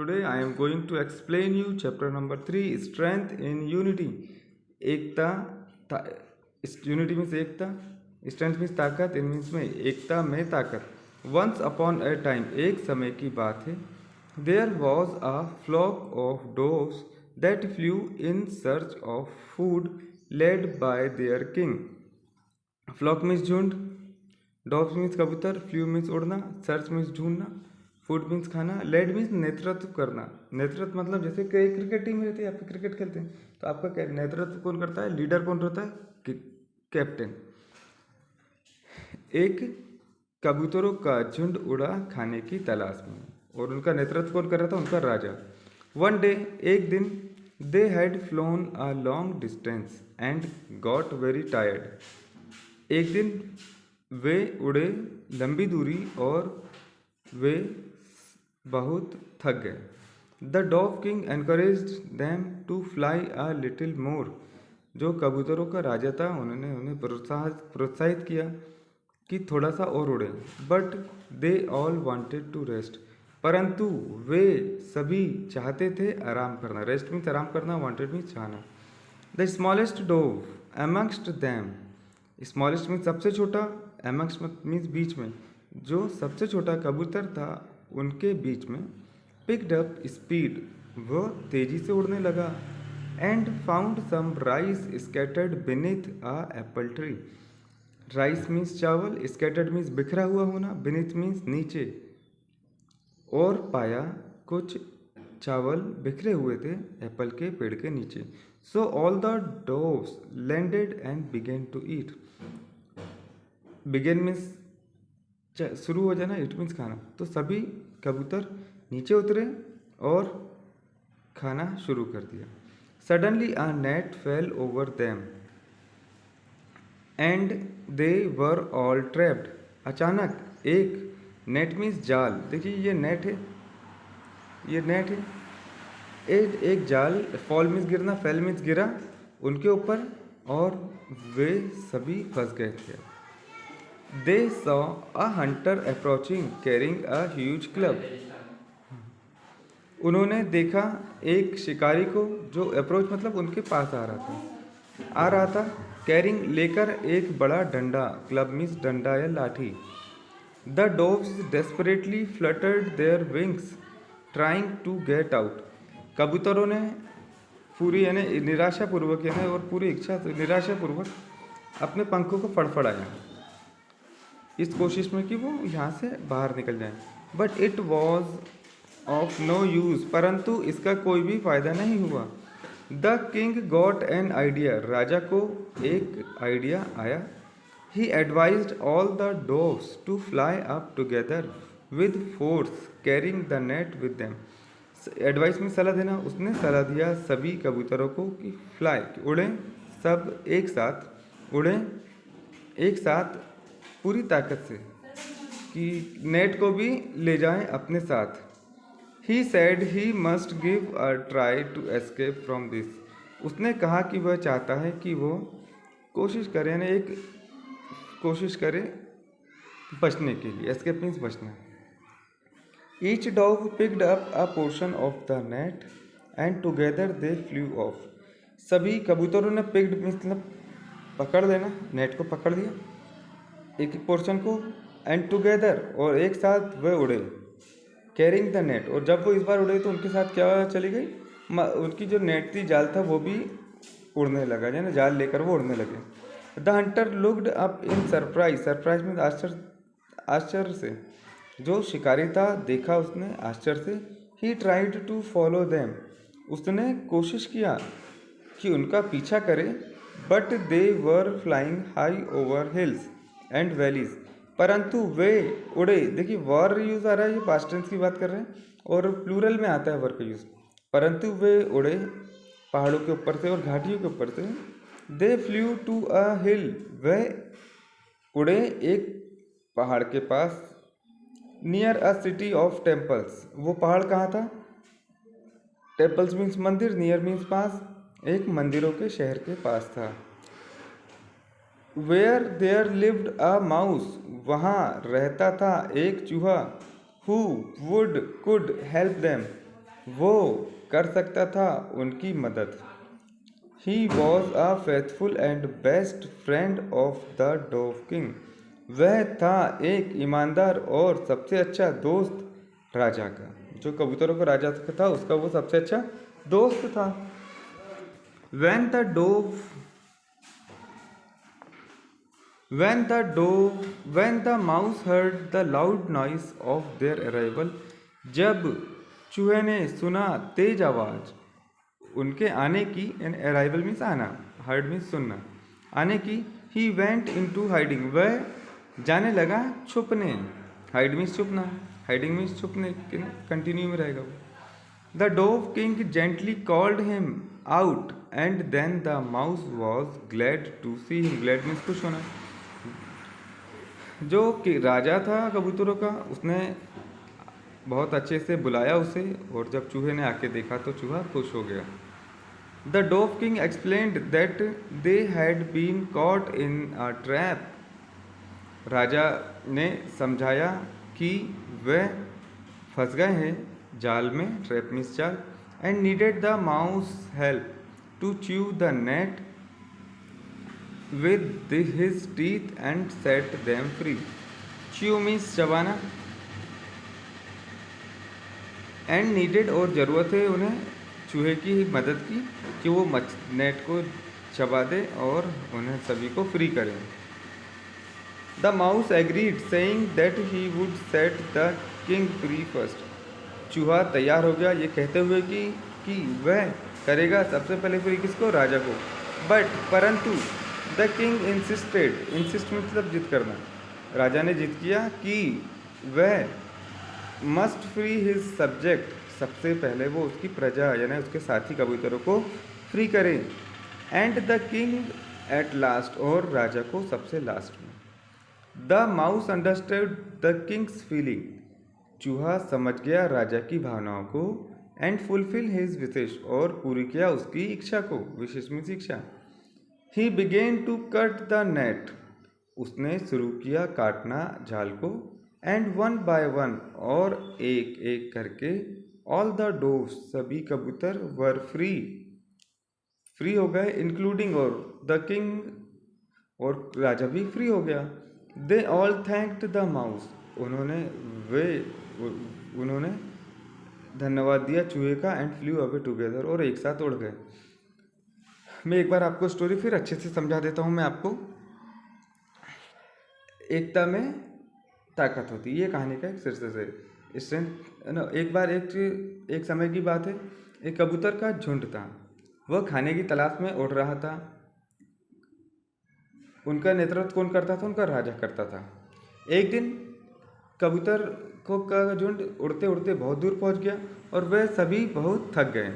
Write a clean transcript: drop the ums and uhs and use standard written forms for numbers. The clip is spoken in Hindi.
Today I am going to explain you chapter number 3, strength in unity. Ekta unity means Ekta, strength means ताकत, in means में एकता में ताकत. Once upon a time, एक समय की बात है. There was a flock of doves that flew in search of food led by their king. Flock means झुंड, doves means कबूतर, flew means उड़ना, search means ढूंढना, फूड मीन्स खाना, लेड मीन्स नेतृत्व करना. नेतृत्व मतलब जैसे कई क्रिकेट टीम रहती है, आप क्रिकेट खेलते हैं तो आपका नेतृत्व कौन करता है, लीडर कौन रहता है, कैप्टन. एक कबूतरों का झुंड उड़ा खाने की तलाश में और उनका नेतृत्व कौन कर रहा था, उनका राजा. वन डे, एक दिन, they had phloem a long distance and got very tired. एक दिन वे उड़े लंबी दूरी और वे बहुत थक गए. The dove king encouraged them to fly a little more. जो कबूतरों का राजा था उन्होंने उन्हें प्रोत्साहित किया कि थोड़ा सा और उड़े. But they all wanted to rest. परंतु वे सभी चाहते थे आराम करना. रेस्ट मीन्स आराम करना, वांटेड मीन्स चाहना. The smallest dove amongst them. Smallest means सबसे छोटा, एमंगस्ट मीन्स बीच में. जो सबसे छोटा कबूतर था उनके बीच में पिक्ड अप स्पीड, वह तेजी से उड़ने लगा. And found some rice scattered beneath a apple tree. Rice means चावल, स्कैटर्ड मीन्स बिखरा हुआ होना, बीनीथ मीन्स नीचे. और पाया कुछ चावल बिखरे हुए थे एप्पल के पेड़ के नीचे. So all the doves landed and began to eat. Began means शुरू हो जाना, इट मीन्स खाना. तो सभी कबूतर नीचे उतरे और खाना शुरू कर दिया. Suddenly a net fail over them and they were all trapped. अचानक एक नेट मीन्स जाल. देखिए ये नेट है, ये नेट है. एक जाल, फॉल मीन्स गिरना, फेल मीन्स गिरा उनके ऊपर और वे सभी फंस गए थे. They saw a hunter approaching carrying a huge club. उन्होंने देखा एक शिकारी को जो अप्रोच मतलब उनके पास आ रहा था. कैरिंग लेकर एक बड़ा डंडा, क्लब मीन्स डंडा या लाठी. The doves desperately fluttered their wings trying to get out. कबूतरों ने पूरी यानी निराशापूर्वक यानी और पूरी इच्छा से निराशापूर्वक अपने पंखों को फड़फड़ाया इस कोशिश में कि वो यहाँ से बाहर निकल जाएं. But it was of no use. परंतु इसका कोई भी फायदा नहीं हुआ. The king got an idea. राजा को एक आइडिया आया. He advised all the doves to fly up together with force carrying the net with them. Advice में सलाह देना. उसने सलाह दिया सभी कबूतरों को कि फ्लाई उड़ें, सब एक साथ उड़ें, एक साथ पूरी ताकत से कि नेट को भी ले जाएं अपने साथ. He said he must give a try to escape from this. उसने कहा कि वह चाहता है कि वो कोशिश करे, यानी एक कोशिश करे बचने के लिए. एस्केप मीन्स बचना. Each dog picked up a portion of the net and together they flew off. सभी कबूतरों ने पिक्ड मतलब पकड़ लेना, नेट को पकड़ लिया एक पोर्शन को, एंड टुगेदर और एक साथ वे उड़े, कैरिंग द नेट. और जब वो इस बार उड़े तो उनके साथ क्या चली गई, उनकी जो नेट थी, जाल था, वो भी उड़ने लगा, यानी जाल लेकर वो उड़ने लगे. The Hunter looked up in surprise. Surprise में आश्चर्य से. जो शिकारी था देखा उसने आश्चर्य से. He tried to follow them. उसने कोशिश किया कि उनका पीछा करे. But they were flying high over hills and valleys. परंतु वे उड़े. देखिए वर यूज़ आ रहा है, ये पास्ट टेंस की बात कर रहे हैं और प्लूरल में आता है वर का यूज़. परंतु वे उड़े पहाड़ों के ऊपर से और घाटियों के ऊपर से. दे फ्लू टू अ हिल. वे उड़े एक पहाड़ के पास. Near a city of temples. वो पहाड़ कहाँ था, टेम्पल्स मीन्स मंदिर, नियर मीन्स पास, एक मंदिरों के शहर के पास था. Where there lived a mouse. वहाँ रहता था एक चूहा. Who would could help them. वो कर सकता था उनकी मदद। He was a faithful and best friend of the dove king. वह था एक ईमानदार और सबसे अच्छा दोस्त राजा का। जो कबूतरों का राजा था उसका वो सबसे अच्छा दोस्त था। When the dove when the mouse heard the loud noise of their arrival, जब चूहे ने सुना तेज आवाज उनके आने की, अराइवल मीन्स आना, हर्ड मीन्स सुनना, आने की, ही वेंट इनटू हाइडिंग, वह जाने लगा छुपने, हाइड मीन्स छुपना, हाइडिंग मीन्स छुपने, कंटिन्यू में रहेगा वो। The dove king gently called him out, and then the mouse was glad to see him. Glad means खुश होना। जो कि राजा था कबूतरों का, उसने बहुत अच्छे से बुलाया उसे, और जब चूहे ने आके देखा तो चूहा खुश हो गया। The dove king explained that they had been caught in a trap. राजा ने समझाया कि वह फंस गए हैं जाल में, ट्रैप मीन्स जाल, and needed the mouse help to chew the net with his teeth and set them free. Chew means चबाना, एंड नीडेड और ज़रूरत है उन्हें चूहे की मदद की कि वो नेट को चबा दे और उन्हें सभी को फ्री करें। The mouse agreed saying that he would set the king free first. चूहा तैयार हो गया ये कहते हुए कि वह करेगा सबसे पहले फ्री किसको, राजा को। परंतु द किंग इंसिस्टेड, इंसिस्ट मतलब जिद करना, राजा ने जिद किया कि वह मस्ट फ्री हिज सब्जेक्ट, सबसे पहले वो उसकी प्रजा यानी उसके साथी कबूतरों को फ्री करे। And the king at last, और राजा को सबसे लास्ट में। The mouse understood the Kings feeling, चूहा समझ गया राजा की भावनाओं को, एंड फुलफिल हिज विशेष, और पूरी किया उसकी इच्छा को, विशेष में इच्छा। He began to cut the net, उसने शुरू किया काटना जाल को, एंड वन बाय वन, और एक एक करके, ऑल द डोव्स, सभी कबूतर, वर फ्री, फ्री हो गए, इंक्लूडिंग और द किंग, और राजा भी फ्री हो गया। They all thanked the mouse, उन्होंने धन्यवाद दिया चूहे का, एंड फ्लू अवे टुगेदर, और एक साथ उड़ गए। मैं एक बार आपको स्टोरी फिर अच्छे से समझा देता हूँ मैं आपको। एकता में ताकत होती है, ये कहानी का एक शीर्षक है, स्ट्रेंथ। एक बार एक समय की बात है, एक कबूतर का झुंड था, वह खाने की तलाश में उड़ रहा था। उनका नेतृत्व कौन करता था, उनका राजा करता था। एक दिन कबूतर का झुंड उड़ते उड़ते बहुत दूर पहुंच गया, और वह सभी बहुत थक गए।